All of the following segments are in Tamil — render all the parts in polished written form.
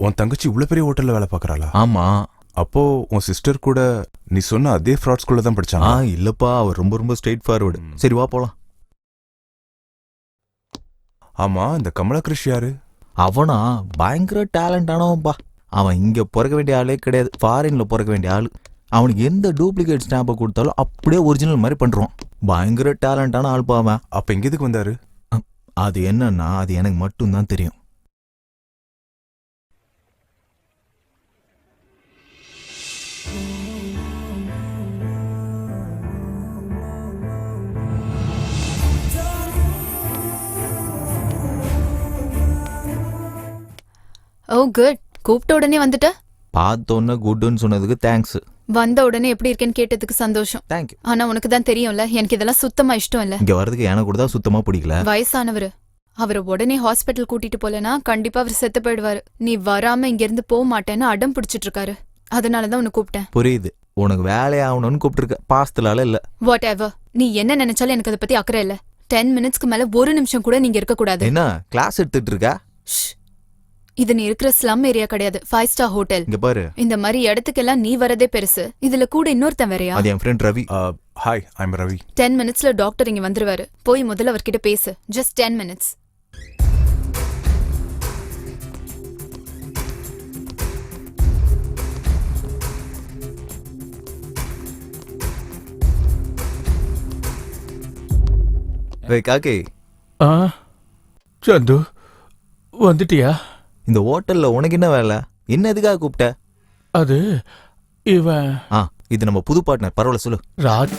உன் தங்கச்சி இவ்வளவு பெரிய ஹோட்டல்ல வேலை பாக்குறாளா? ஆமா. அப்போ உன் சிஸ்டர் கூட நீ சொன்ன அதே ஃப்ராட் ஸ்கூல்ல தான் படிச்சாங்க? இல்லப்பா, அவர் ரொம்ப ரொம்ப ஸ்ட்ரெயிட் ஃபார்வர்டு. சரி வா போலாம். ஆமா, இந்த கமலா கிருஷ் யாரு? அவனா பயங்கர டேலண்ட் ஆனவன்பா. அவன் இங்க பிறக்க வேண்டிய ஆளே கிடையாது, ஃபாரின்ல பிறக்க வேண்டிய ஆளு. அவனுக்கு எந்த டூப்ளிகேட் ஸ்டாம்பை கொடுத்தாலும் அப்படியே ஒரிஜினல் மாதிரி பண்றான். பயங்கர டேலண்டான ஆள் பாவன். அப்ப இங்க எதுக்கு வந்தாரு? அது என்னன்னா அது எனக்கு மட்டும்தான் தெரியும். ஓ குட். கூப்பிட்ட உடனே வந்துட்ட? பார்த்தோன்னு குட்னு சொன்னதுக்கு தேங்க்ஸ். வந்த உடனே எப்படி இருக்கேன்னு கேட்டதுக்கு சந்தோஷம். தேங்க்யூ. ஆனா உனக்கு தான் தெரியும்ல, எனக்கு இதெல்லாம் சுத்தமா இஷ்டம் இல்ல. இங்க வரதுக்கு எனக்கு கூட தான் சுத்தமா பிடிக்கல. வயசானவரு, அவரை உடனே ஹாஸ்பிட்டல் கூட்டிட்டு போலனா கண்டிப்பா அவர் செத்து போயிடுவாரு. நீ வராம இங்க இருந்து போக மாட்டேன்னு அடம் பிடிச்சிட்டு இருக்காரு. அதனாலதான் உன்னை கூப்பிட்டேன். புரியுது, உனக்கு வேலையாகணும்னு கூப்பிட்டுருக்க, பாசத்துலால இல்ல. வாட் எவர், நீ என்ன நினைச்சாலும் எனக்கு அதை பத்தி அக்கறை இல்ல. 10 மினிட்ஸ்க்கு மேல ஒரு நிமிஷம் கூட நீங்க இருக்க கூடாது. என்ன கிளாஸ் எடுத்துட்டு இருக்க? இது நீ இருக்கிற ஸ்லம் ஏரியா கிடையாது, 5 ஸ்டார் ஹோட்டல். இங்க பாரு, இந்த மாதிரி இடத்துக்கெல்லாம் நீ வரதே பெருசு. இதுல கூட இன்னொருத்தன் வேறையா? அது என் friend Ravi. Hi, I am Ravi. 10 மினிட்ஸ்ல டாக்டர் இங்க வந்துருவாரு. போய் முதல்ல அவர்கிட்ட பேசு. Just 10 minutes. காக்கே. சந்து வந்துட்டியா? இந்த ஹோட்டல்ல உனக்கு என்ன வேலை? என்ன எதுக்காக கூப்பிட்ட? அது இவன் இது நம்ம புது பார்ட்னர். பரவாயில்ல சொல்லு. ராஜ்.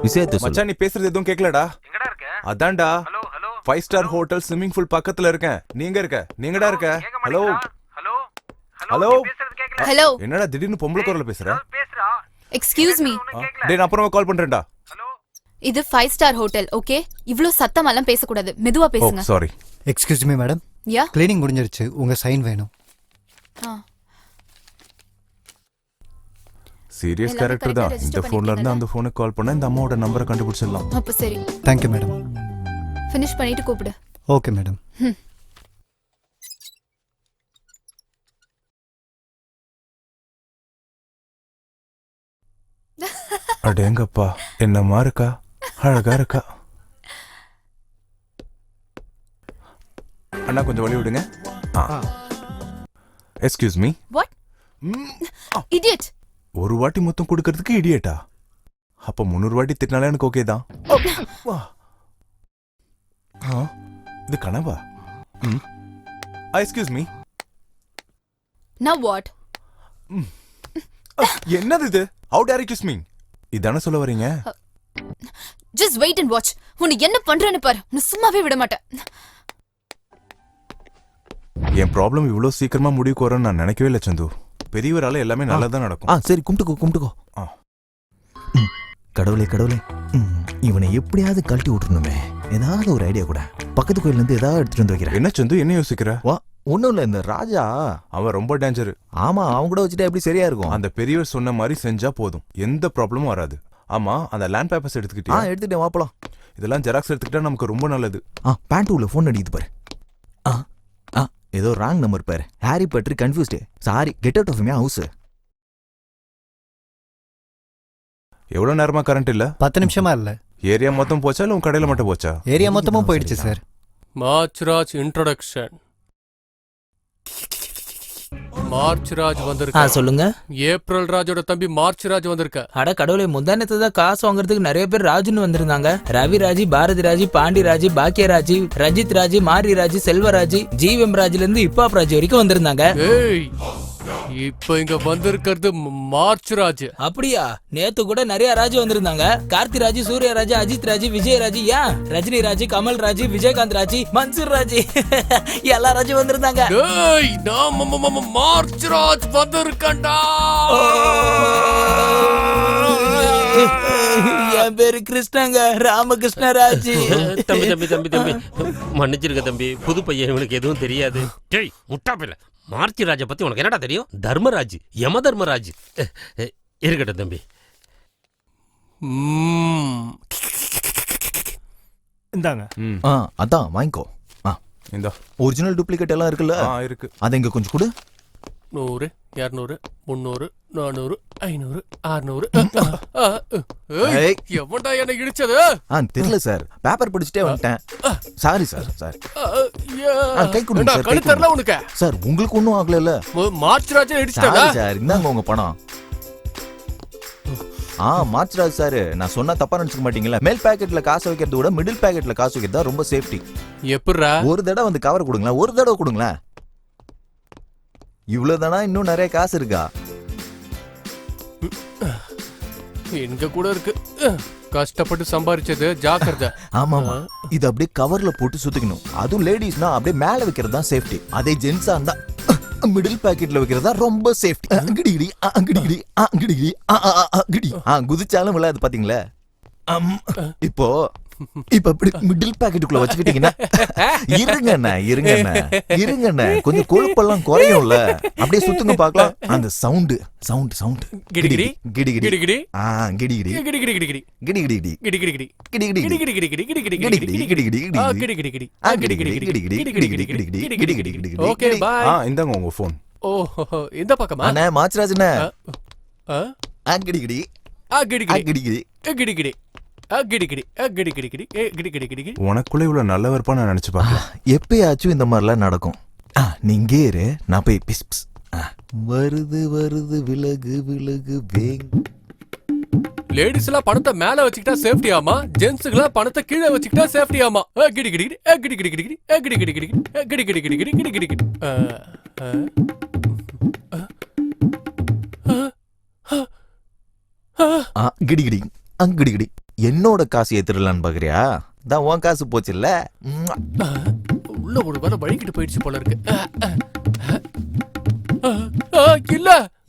விஷயத்தை மச்சான், நீ பேசுறது எதுவும் கேட்கலடா. எங்கடா இருக்க? அதான்டா, hello hello 5 star hotel swimming pool பக்கத்துல இருக்கேன். நீங்க இருக்க? நீங்கடா இருக்க? ஹலோ ஹலோ ஹலோ பேசுறது கேக்கல. ஹலோ. என்னடா திடீர்னு பொம்பளை குரல்ல பேசுற? பேசுறா. Excuse me. டேய், நான் அப்புறமா கால் பண்றேன்டா. ஹலோ இது 5 ஸ்டார் ஹோட்டல், ஓகே? இவ்ளோ சத்தமெல்லாம் பேசக்கூடாது, மெதுவா ஓ பேசுங்க. சாரி. எக்ஸ்கியூஸ் மீ மேடம், யா. கிளீனிங் முடிஞ்சிருச்சு, உங்க சைன் வேணும். சீரியஸ் எல்லாமே கேரக்டர் correct ஆ தான். register இந்த ஃபோன்ல இருந்து பண்ணிட்டீங்கல்ல? அந்த ஃபோனுக்கு கால் பண்ணா இந்த அம்மாவோட நம்பரை கண்டுபிடிச்சிடலாம். அப்ப சரி, தேங்க்யூ மேடம். ஃபினிஷ் பண்ணிட்டு கூப்பிடு. Okay madam. அடேங்கப்பா, என்னம்மா இருக்கா, அழகா இருக்கா. அண்ணா கொஞ்சம் வழி விடுங்க. Excuse me. வாட்? இடியட். ஒரு வாட்டி மொத்தம் கொடுக்கறதுக்கு இடியேட்டா? அப்ப 300 வாட்டி திட்டினாலே எனக்கு ஓகே தான். இது கனவா? Excuse me. Now what? என்னது இது? How dare you kiss me? இதானே சொல்ல வரீங்க? Just wait and watch. உன்னை என்ன பண்றேன்னு பாரு. நான் சும்மாவே விட மாட்டேன். என் ப்ராப்ளம் இவ்ளோ சீக்கிரமா முடிவுக்கு வரும்னு நான் நினைக்கவே இல்லை சந்து. பெரியவரால எல்லாமே நல்லதா நடக்கும். சரி, கும்பிட்டுக்கோ. கடவுளே கடவுளே, இவனை எப்படியாவது கழட்டி விட்டுருணுமே. ஏதாவது ஒரு ஐடியா கூட. பக்கத்து கோயில்ல இருந்து ஏதாவது எடுத்துட்டு வந்து வைக்கிறேன். என்ன சந்து, என்ன யோசிக்கிற? வா, ஒன்றும் இல்லை, இந்த ராஜா அவன் ரொம்ப டேஞ்சர். ஆமா, அவங்க கூட வச்சுட்டா எப்படி சரியா இருக்கும்? அந்த பெரியவர் சொன்ன மாதிரி செஞ்சா போதும், எந்த ப்ராப்ளமும் வராது. ஆமா, அந்த லேண்ட் பேப்பர்ஸ் எடுத்துக்கிட்டியா? எடுத்துட்டேன், வாப்பலாம். இதெல்லாம் ஜெராக்ஸ் எடுத்துக்கிட்டா நமக்கு ரொம்ப நல்லது. பேண்ட் உள்ள ஃபோன் அடிக்குது பாரு. ஏதோ ராங் நம்பர் பாரு. ஹாரி பற்றி confused. Sorry, get out of my house. எவ்வளவு நேரமா கரண்ட் இல்ல? 10 நிமிஷமா இல்ல. ஏரியா மொத்தம் போச்சா இல்ல உன் கடையில மட்டும் போச்சா? ஏரியா மொத்தமும் போயிடுச்சு சார். மார்ச்ராஜ் இன்ட்ரோடக்ஷன். மார்ச்ராஜ் வந்திருக்க. சொல்லுங்க. ஏப்ரல் ராஜோட தம்பி மார்ச்ராஜ் வந்திருக்க. அட கடவுளே, முந்தானத்தை தான் காசு வாங்குறதுக்கு நிறைய பேர் ராஜுன்னு வந்திருந்தாங்க. ரவி ராஜி, பாரதி ராஜி, பாண்டி ராஜி, பாக்கியராஜி, ரஞ்சித் ராஜி, மாரி ராஜி, செல்வராஜி, ஜிஎம் ராஜில இருந்து இப்பாப் ராஜி வரைக்கும் வந்திருந்தாங்க. ஏய், இப்ப இங்க வந்திருக்கிறது மார்ச்ராஜ். அப்படியா? நேத்து கூட நிறைய ராஜி வந்திருந்தாங்க. கார்த்தி ராஜி, சூர்யா ராஜி, அஜித் ராஜி, விஜய் ராஜி, ஏன் ரஜினி ராஜி, கமல் ராஜி, விஜயகாந்த் ராஜி, மன்சூர் ராஜி, எல்லா ராஜி வந்திருந்தாங்க. ஏய், நான் மார்ச்ராஜ் வந்திருக்கேன்டா. என் பேரு கிருஷ்ணங்க, ராமகிருஷ்ண ராஜி. தம்பி தம்பி தம்பி தம்பி மன்னிச்சிருக்க தம்பி, புது பையன், இவனுக்கு எதுவும் தெரியாது. டேய் முட்டாப்பில்ல, மார்ச்ராஜ பத்தி உனக்கு என்னடா தெரியும்? தர்மராஜ், யம தர்மராஜ். இருக்கட்டும் தம்பி. இந்தாங்க. அதான் வாங்கிக்கோ. இந்த ஒரிஜினல் டூப்ளிகேட் எல்லாம் இருக்குல்ல, இருக்கு. அதை இங்க கொஞ்சம் கொடு. 100, 200, 300, 400, 500, 600. எவன்டா என்ன இடிச்சது? தெரியல சார், பேப்பர் படிச்சுட்டே வந்துட்டேன். Sorry sir. கை கொடுங்க சார். கணு தெரியல உனக்கு? சார், உங்களுக்கு ஒன்றும் ஆகல. மார்ச்ராஜ் இடிச்சிட்டா சார், இந்தாங்க உங்க பணம். மார்ச்ராஜ் சார், நான் சொன்னா தப்பா நினைச்சுக்க மாட்டீங்களா? மேல் பாக்கெட்ல காசு வைக்கிறத விட மிடில் பாக்கெட்ல காசு வைக்கிறது தான் ரொம்ப சேஃப்டி. எப்படிரா? ஒரு தடவை வந்து கவர் கொடுங்களேன், ஒரு தடவை கொடுங்களேன். இவ்வளவுதானா? இன்னும் நிறைய காசு இருக்கா? எங்க கூட இருக்கு. கஷ்டப்பட்டு சம்பாரிச்சது, ஜாக்கிரதை. ஆமா, இது அப்படியே கவர்ல போட்டு சுத்திக்கணும். அதுவும் லேடிஸ்னா அப்படியே மேல வைக்கிறது தான் சேஃப்டி. அதே ஜென்ஸா இருந்தா மிடில் பாக்கெட்ல வைக்கிறதா ரொம்ப சேஃப்டி. குதிச்சாலும் விழாது, பாத்தீங்களா? இப்போ இப்படி மிடில் பாக்கெட்டுக்குள்ள வச்சுக்கிட்டீங்கன்னா இருங்கண்ணா கொஞ்சம் கொழுப்பெல்லாம் குறையும்ல. அப்படியே சுத்துங்க பாக்கலாம். அந்த சவுண்ட் கிடிகிடி கிடிகிடி கிடிகிடி கிடிகிடி கிடிகிடி கிடிகிடி கிடிகிடி கிடிகிடி ஓகே பாய். இந்தாங்க உங்க போன். ஓ, இந்த பக்கமா? அண்ணா மார்ச்ராஜ்ண்ணே. கிடிகிடி கிடிகிடி கிடிகிடி கிடிகிடி. உனக்குள்ள இவ்வளவு நல்ல இருப்பா நான் நினைச்சு பாக்கல. எப்பயாச்சும் இந்த மாதிரிலாம் நடக்கும். நீங்க இரு, நான் போய் பிஸ் பிஸ். வருது விலகு வேங். லேடிஸ் எல்லாம் பணத்தை மேல வச்சுக்கிட்டா சேஃப்டி ஆமா, ஜென்ஸுக்கு எல்லாம் பணத்தை கீழே வச்சுக்கிட்டா சேஃப்டி ஆமா. கிடிகிடி கிடிகிடி கிடிகிடி கிடிகிடி கிடிகிடி கிடிகிடி கிடிகிடி. கிடிகிடி கிடிகிடி. என்னோட காசு ஏத்துடலான்னு பாக்குறியா? தான் உன் காசு போச்சுல்ல. உள்ள ஒரு வேலை வழிகிட்டு போயிடுச்சு போல இருக்கு.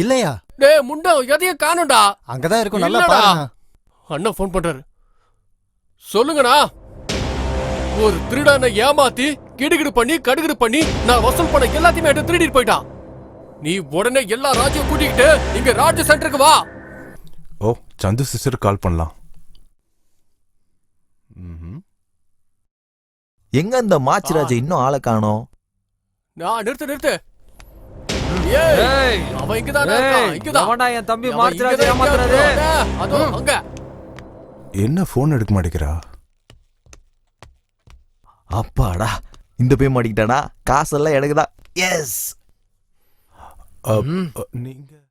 இல்லையா? டேய் முண்டா, எதையும் காணோம்டா. அங்கதான் இருக்கும், நல்லா இல்லடா. பாருங்க. அண்ணா ஃபோன் பண்றாரு. சொல்லுங்கண்ணா. ஒரு திருடனை ஏமாத்தி கிடுகிடு பண்ணி கடுகிடு பண்ணி நான் வசூல் பண்ண எல்லாத்தையுமே எடுத்து திருடிட்டு போயிட்டான். நீ உடனே எல்லா ராஜ்யம் கூட்டிக்கிட்டு இங்க ராஜ்ய சென்டருக்கு வா. ஓ, சந்து சிஸ்டர் கால் பண்ணலாம். ம்ஹும். எங்க இந்த மாச்சிராஜ இன்னும் ஆளை காணோம்? நான் நிறுத்து. ஏய், அவன் இங்கதான் இருக்கான். இங்கதான். என் தம்பி அவன் மார்ச்ராஜ் இங்கதான் ஏமாத்துறது இருக்கான். அதோ அங்க. என்ன ஃபோன் எடுக்க மாட்டேங்கிறா? அப்பாடா, இந்த போய் மாட்டிக்கிட்டானா? காசெல்லாம் எனக்கு தான். எஸ். நீங்க